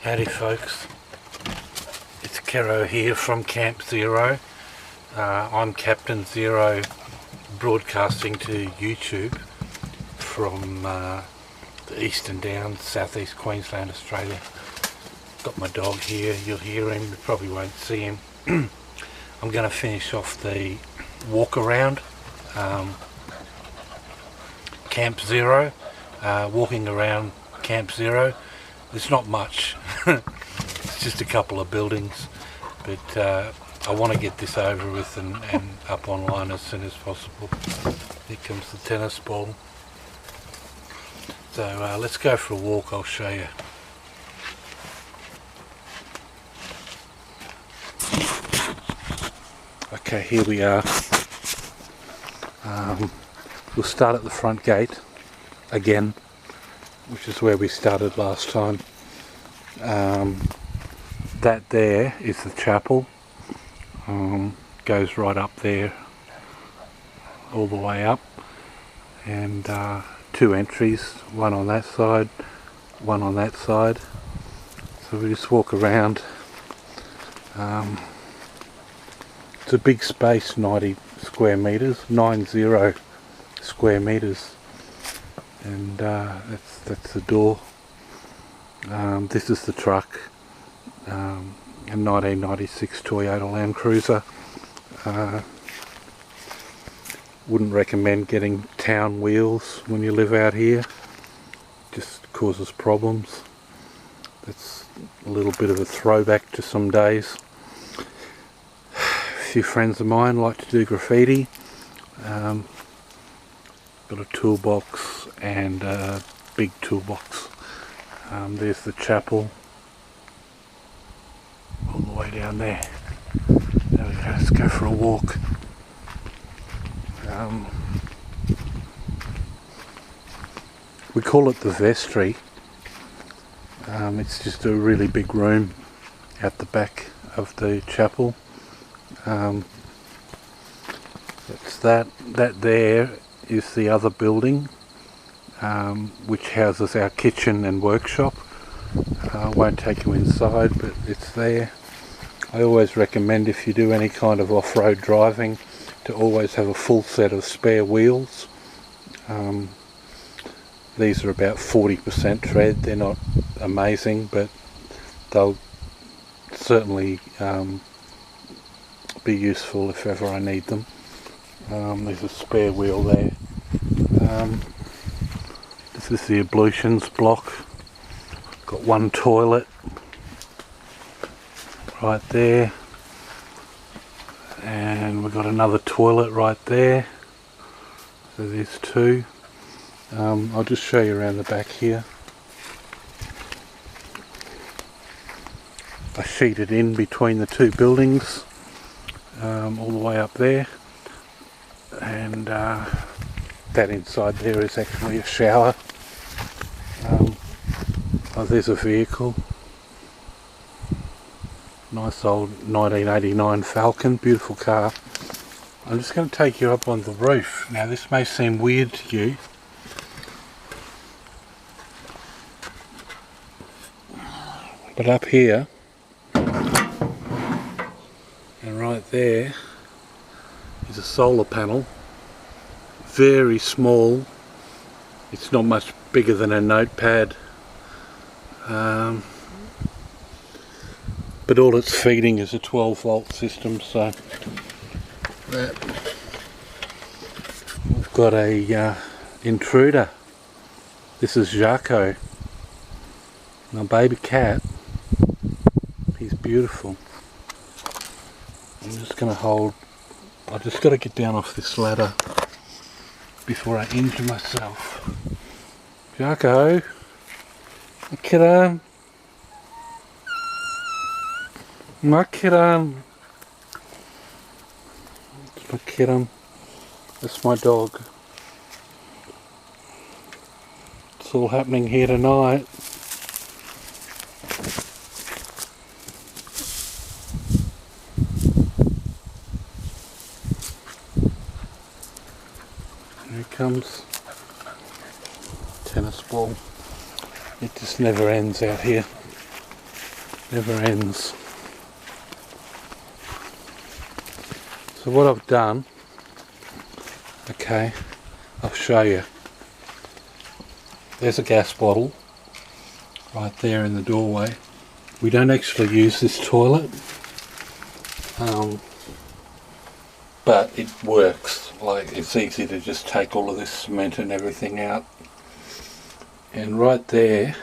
Howdy folks, it's XERRO here from Camp XERRO. I'm Captain Zero, broadcasting to YouTube from the Eastern Downs, southeast Queensland, Australia. Got my dog here, you'll hear him, you probably won't see him. I'm going to finish off the walk around Camp XERRO, walking around Camp XERRO. There's not much, it's just a couple of buildings, but I want to get this over with and up online as soon as possible. Here comes the tennis ball. So let's go for a walk, I'll show you. Okay, here we are. We'll start at the front gate again, which is where we started last time. That there is the chapel. Goes right up there, all the way up, and two entries, one on that side, one on that side. So we just walk around. It's a big space, 90 square meters, 90 square meters. And that's the door. This is the truck, a 1996 Toyota Land Cruiser. Wouldn't recommend getting town wheels when you live out here, just causes problems. That's a little bit of a throwback to some days. A few friends of mine like to do graffiti. Got a toolbox and a big toolbox. There's the chapel all the way down there. There we go, let's go for a walk. We call it the vestry. It's just a really big room at the back of the chapel. That's that there is the other building, which houses our kitchen and workshop. I won't take you inside, but it's there. I always recommend, if you do any kind of off-road driving, to always have a full set of spare wheels. These are about 40% tread. They're not amazing, but they'll certainly be useful if ever I need them. There's a spare wheel there. This is the ablutions block. Got one toilet right there, and we've got another toilet right there. So there's two. I'll just show you around the back here. I sheeted in between the two buildings, all the way up there, and that inside there is actually a shower. Oh, there's a vehicle. Nice old 1989 Falcon, beautiful car. I'm just going to take you up on the roof. Now this may seem weird to you, but up here and right there is a solar panel. Very small. It's not much bigger than a notepad. But all it's feeding is a 12-volt system, so we've got a intruder. This is Jaco, my baby cat. He's beautiful. I'm just going to hold. I just got to get down off this ladder before I injure myself. Jaco, get on. My kiddo. It's my kiddo. That's my dog. It's all happening here tonight. Here it comes. Tennis ball. It just never ends out here. Never ends. So what I've done, okay, I'll show you. There's a gas bottle right there in the doorway. We don't actually use this toilet, but it works. Like, it's easy to just take all of this cement and everything out. And right there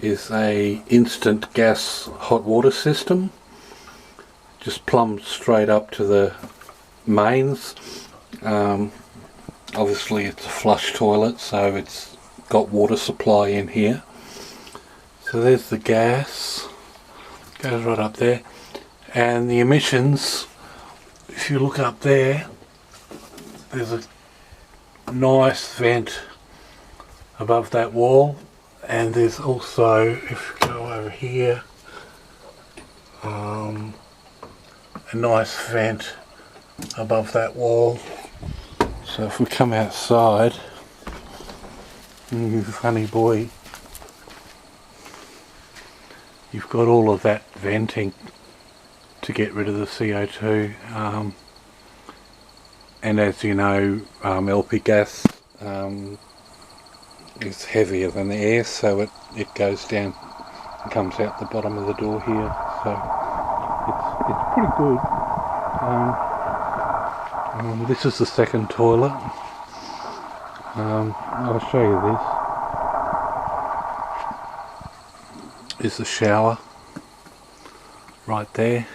is a instant gas hot water system. Just plumbed straight up to the mains. Obviously it's a flush toilet, so it's got water supply in here. So there's the gas, goes right up there, and the emissions, if you look up there, there's a nice vent above that wall, and there's also, if you go over here, a nice vent above that wall. So if we come outside, you funny boy, you've got all of that venting to get rid of the CO2, and as you know, LP gas is heavier than the air, so it goes down and comes out the bottom of the door here, so it's pretty good. This is the second toilet. I'll show you this. Is the shower right there.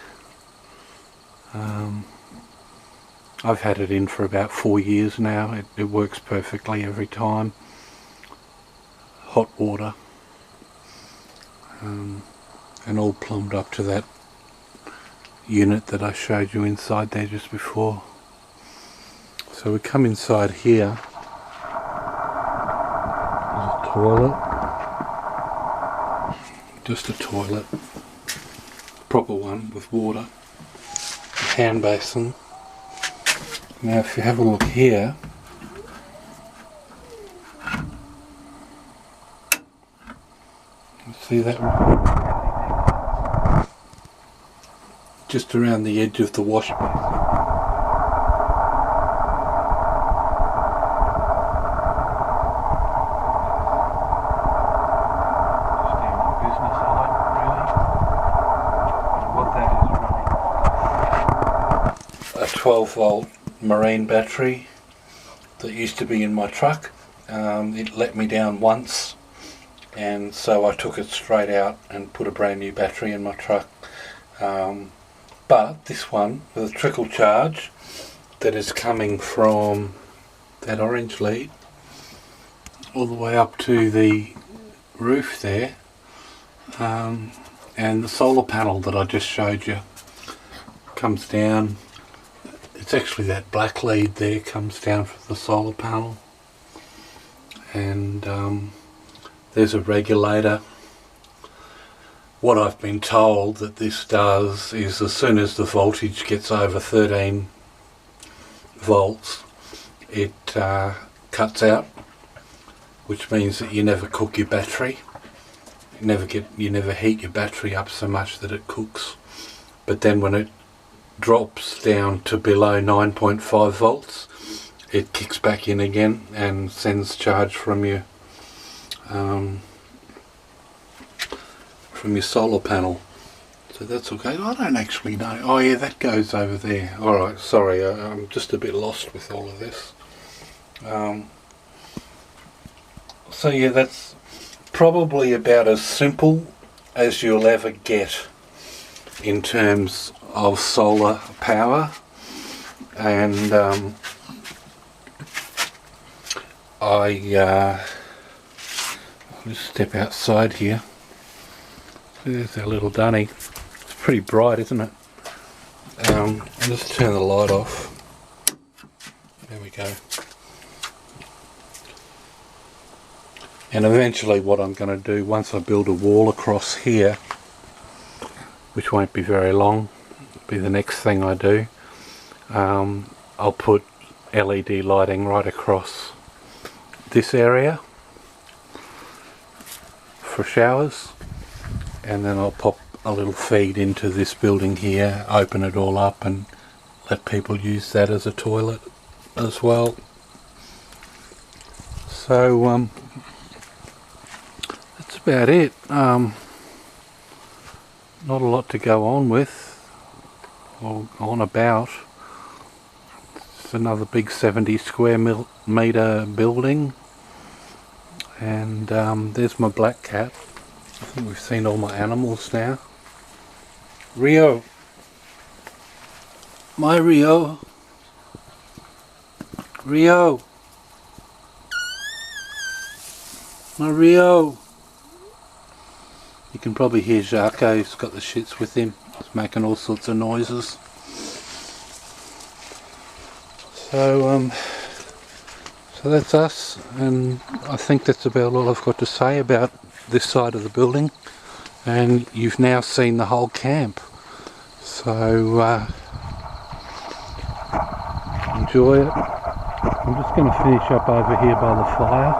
I've had it in for about 4 years now. It works perfectly every time. Hot water, and all plumbed up to that unit that I showed you inside there just before. So we come inside here. There's a toilet. Just a toilet. Proper one with water. A hand basin. Now if you have a look here, you see that just around the edge of the wash basin. A 12 volt marine battery that used to be in my truck. It let me down once, and so I took it straight out and put a brand new battery in my truck. But this one with a trickle charge that is coming from that orange lead all the way up to the roof there, and the solar panel that I just showed you comes down. It's actually that black lead there comes down from the solar panel, and there's a regulator. What I've been told that this does is, as soon as the voltage gets over 13 volts, it cuts out, which means that you never cook your battery. You never heat your battery up so much that it cooks. But then when it drops down to below 9.5 volts, it kicks back in again and sends charge from your solar panel. So that's okay. I don't actually know. Oh yeah, that goes over there. Alright, sorry, I'm just a bit lost with all of this. So yeah, that's probably about as simple as you'll ever get in terms of solar power. And I'll just step outside here. There's our little dunny. It's pretty bright, isn't it? I'll just turn the light off. There we go. And eventually what I'm going to do, once I build a wall across here, which won't be very long, be the next thing I do, I'll put LED lighting right across this area for showers, and then I'll pop a little feed into this building here, open it all up and let people use that as a toilet as well. So that's about it. Not a lot to go on with or on about. It's another big 70 square metre building, and there's my black cat. I think we've seen all my animals now. Rio, my Rio, Rio, my Rio. You can probably hear Jarko, he's got the shits with him. He's making all sorts of noises. So that's us, and I think that's about all I've got to say about this side of the building. And you've now seen the whole camp. So enjoy it. I'm just going to finish up over here by the fire,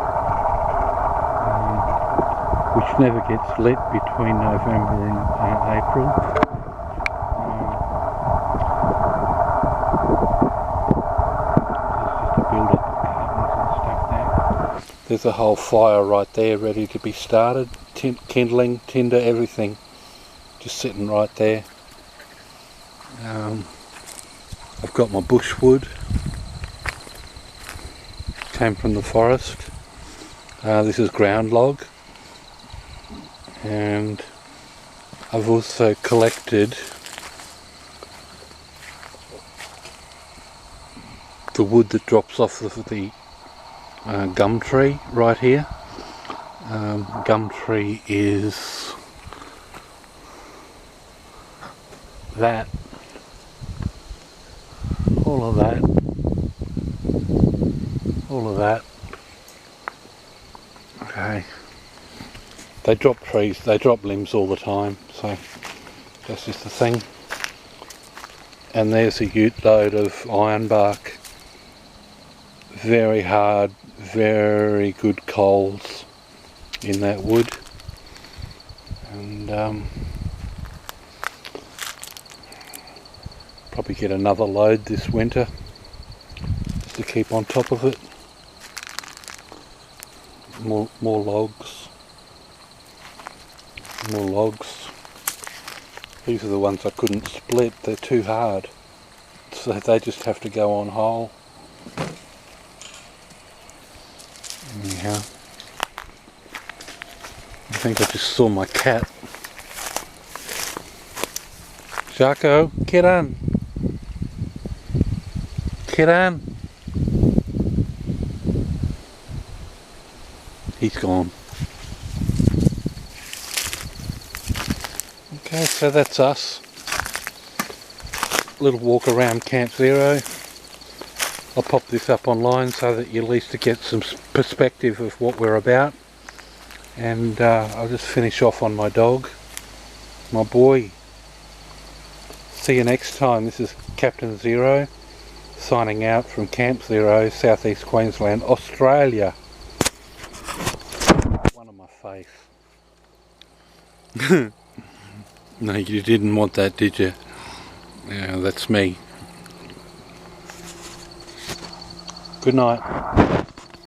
which never gets lit between November and April. This is just to build up the curtains and stuff there. There's a whole fire right there ready to be started. Kindling, tinder, everything. Just sitting right there. I've got my bushwood. Came from the forest. This is ground log. And I've also collected the wood that drops off the gum tree right here. Gum tree is that, all of that, all of that. Okay. They drop trees, they drop limbs all the time, so that's just the thing. And there's a ute load of ironbark. Very hard, very good coals in that wood. And probably get another load this winter just to keep on top of it. More logs. More logs. These are the ones I couldn't split, they're too hard, so they just have to go on whole. Anyhow, I think I just saw my cat. Jarko, get on. Get on. He's gone. Okay, so that's us. Little walk around Camp Zero. I'll pop this up online so that you at least get some perspective of what we're about. And I'll just finish off on my dog, my boy. See you next time. This is Captain Zero signing out from Camp Zero, Southeast Queensland, Australia. One on my face. No, you didn't want that, did you? Yeah, that's me. Good night.